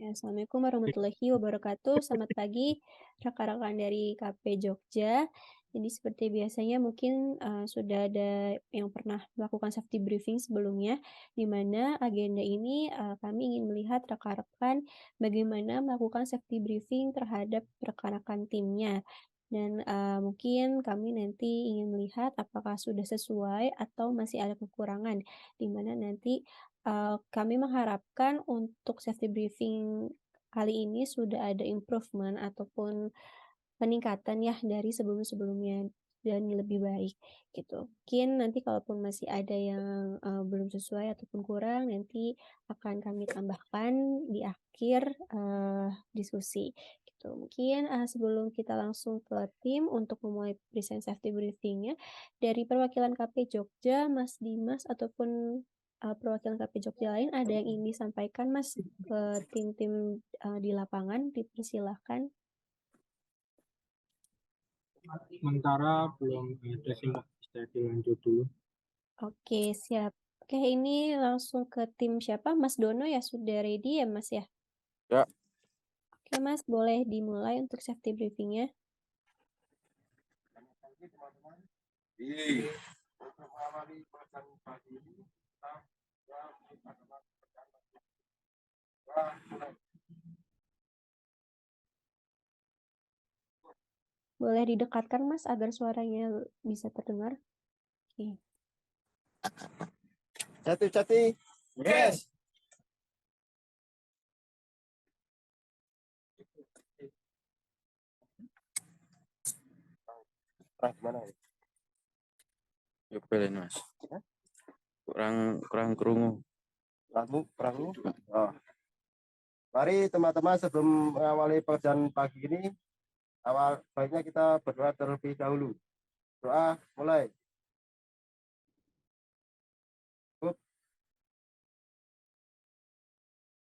Assalamualaikum warahmatullahi wabarakatuh. Selamat pagi rekan-rekan dari KP Jogja. Jadi seperti biasanya mungkin, sudah ada yang pernah melakukan safety briefing sebelumnya, di mana agenda ini, kami ingin melihat rekan-rekan bagaimana melakukan safety briefing terhadap rekan-rekan timnya. Dan, mungkin kami nanti ingin melihat apakah sudah sesuai atau masih ada kekurangan, di mana nanti kami mengharapkan untuk safety briefing kali ini sudah ada improvement ataupun peningkatan ya dari sebelum-sebelumnya dan lebih baik gitu. Mungkin nanti kalaupun masih ada yang, belum sesuai ataupun kurang nanti akan kami tambahkan di akhir, diskusi gitu. Mungkin, sebelum kita langsung ke tim untuk memulai present safety briefing-nya, dari perwakilan KP Jogja, Mas Dimas ataupun, perwakilan KP Jogja lain ada yang ingin disampaikan Mas ke tim-tim, di lapangan? Dipersilahkan. Sementara belum ada sih Mbak, bisa dilanjut dulu. Oke, siap. Oke, ini langsung ke tim siapa? Mas Dono ya, sudah ready ya, Mas, ya? Ya. Oke, Mas, boleh dimulai untuk safety briefing-nya. Boleh didekatkan, Mas, agar suaranya bisa terdengar. Oke. Cati. Yes. Gimana ya? Yuk belen Mas. Kurang kerungu. Kurang. Oh. Mari teman-teman sebelum mengawali pekerjaan pagi ini, baiknya kita berdoa terlebih dahulu. Doa mulai.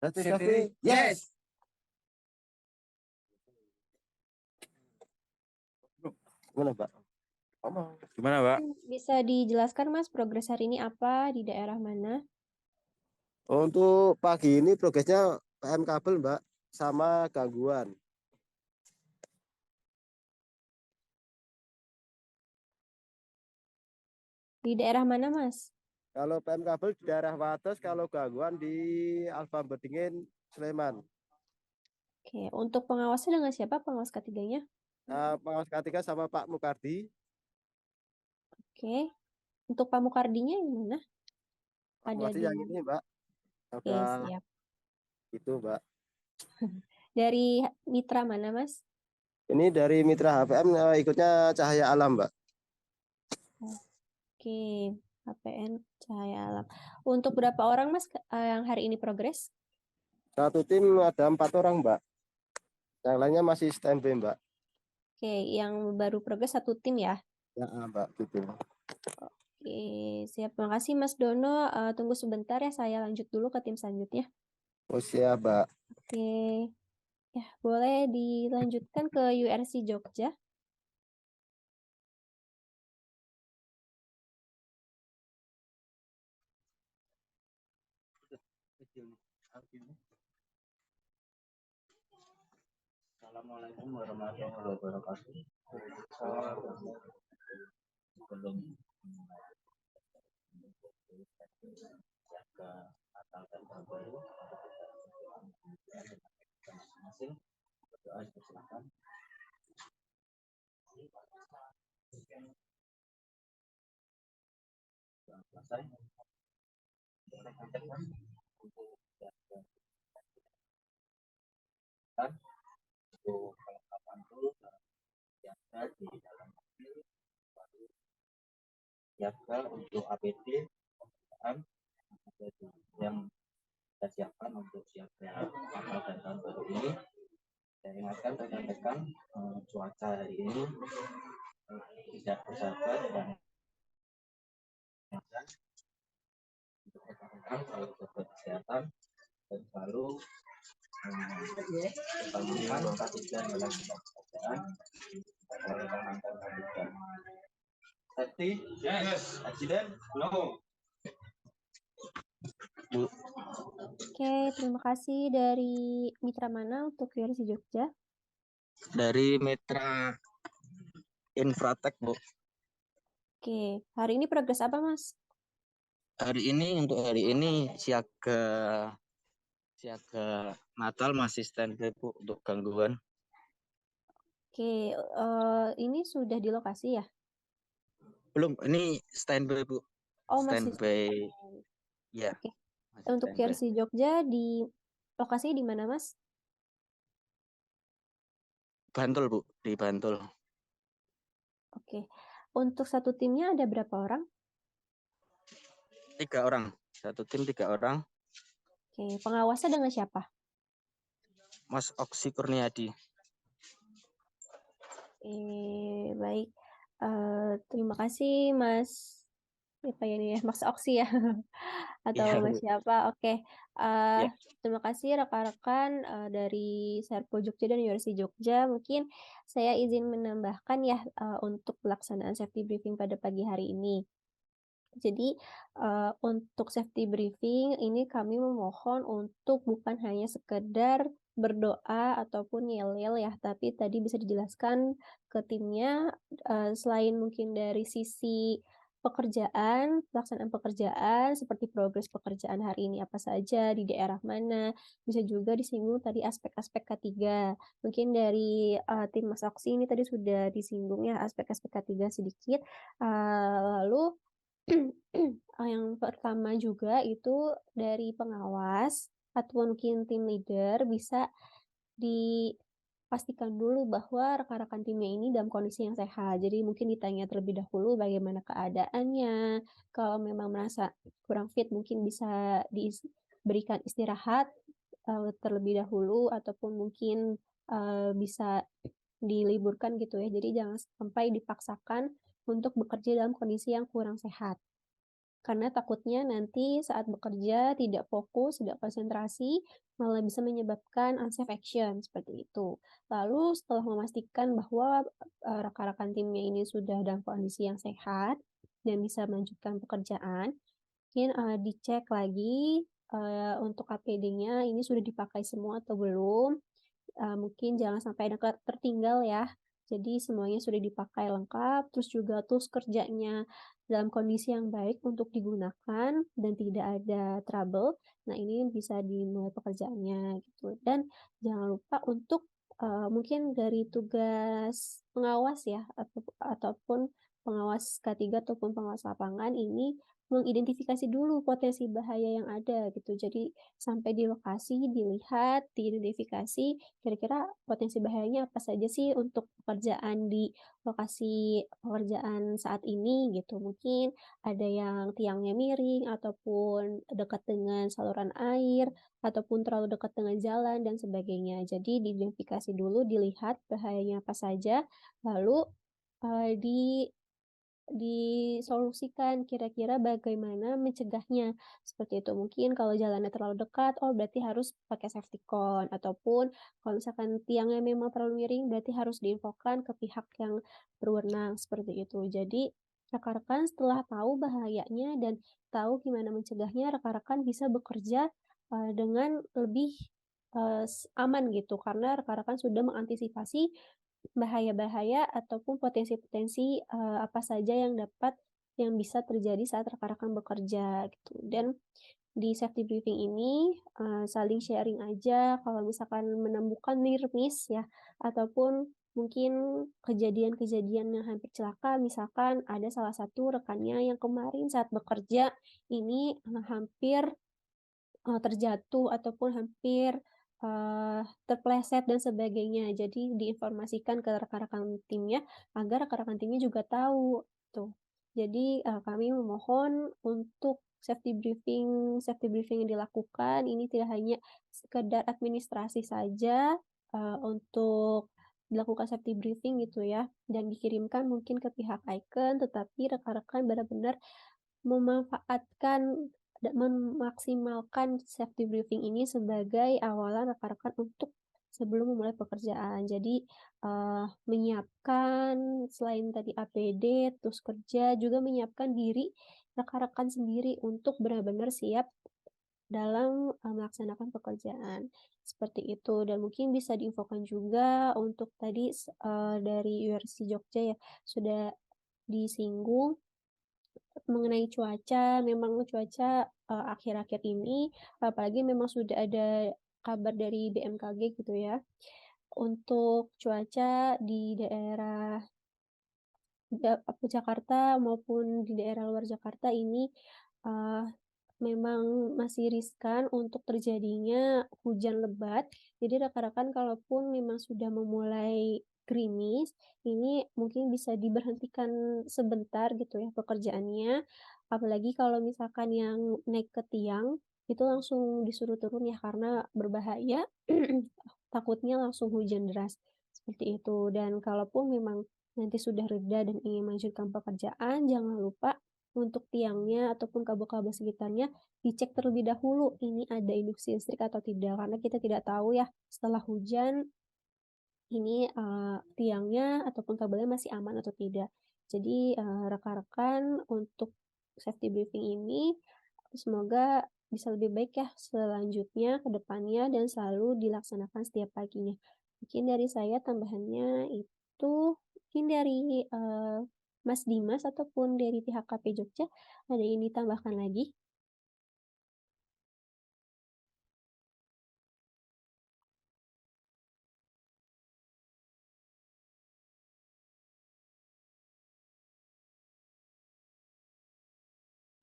Cati. Yes. Gimana, Pak? Gimana, Pak? Bisa dijelaskan, Mas, progres hari ini apa, di daerah mana? Untuk pagi ini progresnya PM kabel, Mbak, sama gangguan. Di daerah mana, Mas? Kalau PM kabel di daerah Wates, kalau gangguan di Alfa Bedingin, Sleman. Oke, untuk pengawasnya dengan siapa pengawas ketiganya? Pengawas ketiga sama Pak Mukardi. Oke, untuk Pak Mukardinya yang mana? Ada Mukardi di... yang ini, Mbak. Oke, siap. Itu, Mbak. Dari mitra mana, Mas? Ini dari Mitra HPM, ikutnya Cahaya Alam, Mbak. Oke, HPN Cahaya Alam. Untuk berapa orang, Mas, yang hari ini progres? Satu tim ada 4 orang, Mbak. Yang lainnya masih standby, Mbak. Oke, yang baru progres satu tim ya? Ya, Mbak, gitu. Oke, siap. Makasih, Mas Dono. Tunggu sebentar ya, saya lanjut dulu ke tim selanjutnya. Oh, siap, Mbak. Oke, ya boleh dilanjutkan ke URC Jogja. Assalamualaikum warahmatullahi wabarakatuh. Sebelum jaga atalkan baru masing-masing berdoa dipersilakan. Selesai. Untuk kelengkapan dulu yang ada di dalam mobil, baru siapkan untuk APD yang kita siapkan untuk siapnya kapal dan tahun baru ini. Saya ingatkan rekan-rekan, cuaca hari ini tidak bersahabat dan untuk rekan-rekan selalu jaga kesehatan dan selalu utamakan ketiga dalam pekerjaan agar rekan-rekan tidak safety. Yes. Accident. No. Oke, terima kasih. Dari mitra mana untuk VRC Jogja? Dari Mitra Infratek, Bu. Oke, hari ini progres apa, Mas? Untuk hari ini siaga Natal masih standby, Bu, untuk gangguan. Oke, ini sudah di lokasi ya? Belum, ini standby, Bu. Oh, masih Standby. standby. Ya, Oke. masih Untuk standby. VRC Jogja di lokasi di mana, Mas? Bantul, Bu, di Bantul. Oke. Untuk satu timnya ada berapa orang? 3 orang. Satu tim 3 orang. Oke, pengawasnya dengan siapa? Mas Oksi Kurniadi. Baik. Terima kasih, Mas. Apa ya ini ya, Mas Oksi ya? Atau Iya, Mas Bu. siapa? Oke. Ya. Terima kasih rekan-rekan dari Serpo Jogja dan URC Jogja. Mungkin saya izin menambahkan ya untuk pelaksanaan safety briefing pada pagi hari ini. Jadi, untuk safety briefing ini kami memohon untuk bukan hanya sekedar berdoa ataupun yel-yel ya, tapi tadi bisa dijelaskan ke timnya, selain mungkin dari sisi pekerjaan, pelaksanaan pekerjaan, seperti progres pekerjaan hari ini apa saja, di daerah mana, bisa juga disinggung tadi aspek-aspek K3. Mungkin dari, tim Mas Oksi ini tadi sudah disinggung ya aspek-aspek K3 sedikit, lalu yang pertama juga itu dari pengawas atau mungkin tim leader bisa dipastikan dulu bahwa rekan-rekan timnya ini dalam kondisi yang sehat. Jadi mungkin ditanya terlebih dahulu bagaimana keadaannya, kalau memang merasa kurang fit mungkin bisa diberikan istirahat terlebih dahulu ataupun mungkin bisa diliburkan gitu ya. Jadi jangan sampai dipaksakan untuk bekerja dalam kondisi yang kurang sehat. Karena takutnya nanti saat bekerja tidak fokus, tidak konsentrasi, malah bisa menyebabkan unsafe action, seperti itu. Lalu setelah memastikan bahwa, rekan-rekan timnya ini sudah dalam kondisi yang sehat dan bisa melanjutkan pekerjaan, mungkin, dicek lagi, untuk APD-nya ini sudah dipakai semua atau belum. Mungkin jangan sampai ada tertinggal ya. Jadi semuanya sudah dipakai lengkap, terus juga tools kerjanya dalam kondisi yang baik untuk digunakan dan tidak ada trouble. Nah, ini bisa dimulai pekerjaannya gitu. Dan jangan lupa untuk mungkin dari tugas pengawas ya ataupun pengawas K3 ataupun pengawas lapangan ini mengidentifikasi dulu potensi bahaya yang ada gitu. Jadi sampai di lokasi dilihat, diidentifikasi kira-kira potensi bahayanya apa saja sih untuk pekerjaan di lokasi pekerjaan saat ini gitu. Mungkin ada yang tiangnya miring ataupun dekat dengan saluran air ataupun terlalu dekat dengan jalan dan sebagainya. Jadi diidentifikasi dulu, dilihat bahayanya apa saja, lalu di disolusikan kira-kira bagaimana mencegahnya, seperti itu. Mungkin kalau jalannya terlalu dekat, oh berarti harus pakai safety cone, ataupun kalau misalkan tiangnya memang terlalu miring, berarti harus diinfokan ke pihak yang berwenang, seperti itu. Jadi rekan-rekan setelah tahu bahayanya dan tahu gimana mencegahnya, rekan-rekan bisa bekerja, dengan lebih, aman gitu, karena rekan-rekan sudah mengantisipasi bahaya-bahaya ataupun potensi-potensi, apa saja yang bisa terjadi saat rekan-rekan bekerja gitu. Dan di safety briefing ini, saling sharing aja kalau misalkan menemukan near miss ya, ataupun mungkin kejadian-kejadian yang hampir celaka, misalkan ada salah satu rekannya yang kemarin saat bekerja ini, hampir terjatuh ataupun hampir, terpleset dan sebagainya. Jadi diinformasikan ke rekan-rekan timnya, agar rekan-rekan timnya juga tahu, tuh. Jadi, kami memohon untuk safety briefing yang dilakukan ini tidak hanya sekedar administrasi saja, untuk dilakukan safety briefing gitu ya, dan dikirimkan mungkin ke pihak Icon, tetapi rekan-rekan benar-benar memanfaatkan dan memaksimalkan safety briefing ini sebagai awalan rekan-rekan untuk sebelum memulai pekerjaan. Jadi, menyiapkan selain tadi APD, terus kerja, juga menyiapkan diri rekan-rekan sendiri untuk benar-benar siap dalam melaksanakan pekerjaan. Seperti itu, dan mungkin bisa diinfokan juga untuk tadi dari URC Jogja ya, sudah disinggung mengenai cuaca. Memang cuaca akhir-akhir ini, apalagi memang sudah ada kabar dari BMKG gitu ya, untuk cuaca di daerah Jakarta maupun di daerah luar Jakarta ini, eee, memang masih riskan untuk terjadinya hujan lebat. Jadi rekan-rekan kalaupun memang sudah memulai gerimis, ini mungkin bisa diberhentikan sebentar gitu ya pekerjaannya. Apalagi kalau misalkan yang naik ke tiang, itu langsung disuruh turun ya karena berbahaya, takutnya langsung hujan deras, seperti itu. Dan kalaupun memang nanti sudah reda dan ingin melanjutkan pekerjaan, jangan lupa untuk tiangnya ataupun kabel-kabel sekitarnya dicek terlebih dahulu ini ada induksi listrik atau tidak, karena kita tidak tahu ya setelah hujan ini, tiangnya ataupun kabelnya masih aman atau tidak. Jadi, rekan-rekan untuk safety briefing ini semoga bisa lebih baik ya selanjutnya ke depannya dan selalu dilaksanakan setiap paginya. Mungkin dari saya tambahannya itu, mungkin dari, Mas Dimas ataupun dari pihak KP Jogja ada yang ditambahkan lagi?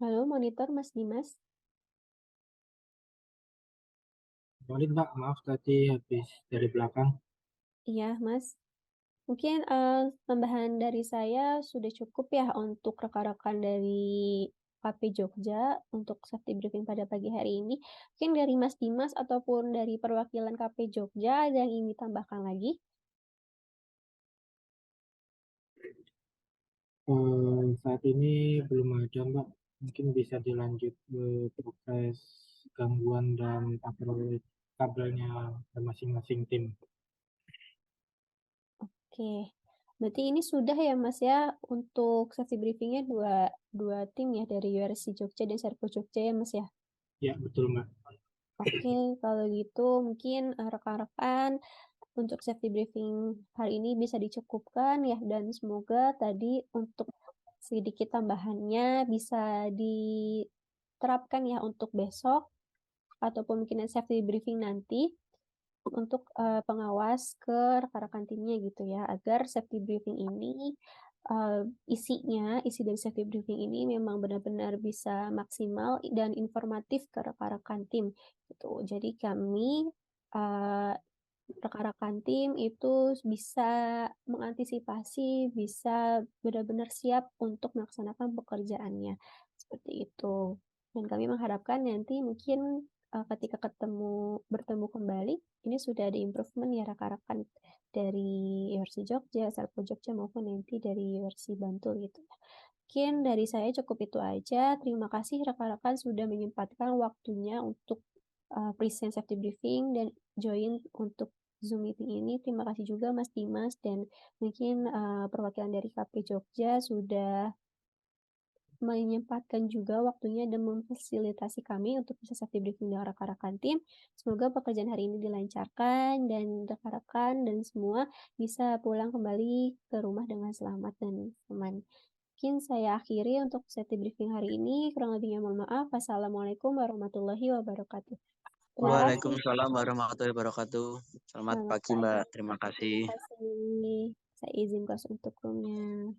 Halo monitor Mas Dimas? Valid Mbak, maaf tadi habis dari belakang. Iya Mas. Mungkin, tambahan dari saya sudah cukup ya untuk rekan-rekan dari KP Jogja untuk safety briefing pada pagi hari ini. Mungkin dari Mas Dimas ataupun dari perwakilan KP Jogja ada yang ingin ditambahkan lagi? Saat ini belum ada Mbak, mungkin bisa dilanjut ke proses gangguan dan kabelnya masing-masing tim. Oke, berarti ini sudah ya Mas ya untuk safety briefing-nya dua tim ya dari URC Jogja dan Serpo Jogja ya Mas ya? Ya, betul Mbak. Oke, kalau gitu mungkin, rekan-rekan untuk safety briefing hari ini bisa dicukupkan ya dan semoga tadi untuk sedikit tambahannya bisa diterapkan ya untuk besok ataupun mungkin safety briefing nanti untuk, pengawas ke rekan-rekan timnya gitu ya, agar safety briefing ini, isi dari safety briefing ini memang benar-benar bisa maksimal dan informatif ke rekan-rekan tim, gitu. Jadi kami, eee, rekan-rekan tim itu bisa mengantisipasi, bisa benar-benar siap untuk melaksanakan pekerjaannya, seperti itu. Dan kami mengharapkan nanti mungkin, ketika bertemu kembali, ini sudah ada improvement ya rekan-rekan dari URC Jogja, Serpo Jogja maupun nanti dari URC Bantul gitu ya. Mungkin dari saya cukup itu aja. Terima kasih rekan-rekan sudah menyempatkan waktunya untuk, present safety briefing dan join untuk Zoom meeting ini. Terima kasih juga Mas Dimas dan mungkin, perwakilan dari KP Jogja sudah menyempatkan juga waktunya dan memfasilitasi kami untuk bisa safety briefing dengan rekan-rekan tim. Semoga pekerjaan hari ini dilancarkan dan rekan-rekan dan semua bisa pulang kembali ke rumah dengan selamat dan aman. Mungkin saya akhiri untuk safety briefing hari ini. Kurang lebihnya mohon maaf. Wassalamualaikum warahmatullahi wabarakatuh. Terima kasih. Waalaikumsalam warahmatullahi wabarakatuh. Selamat Selamat pagi pagi. Mbak, terima kasih. Terima kasih. Saya izin close untuk roomnya.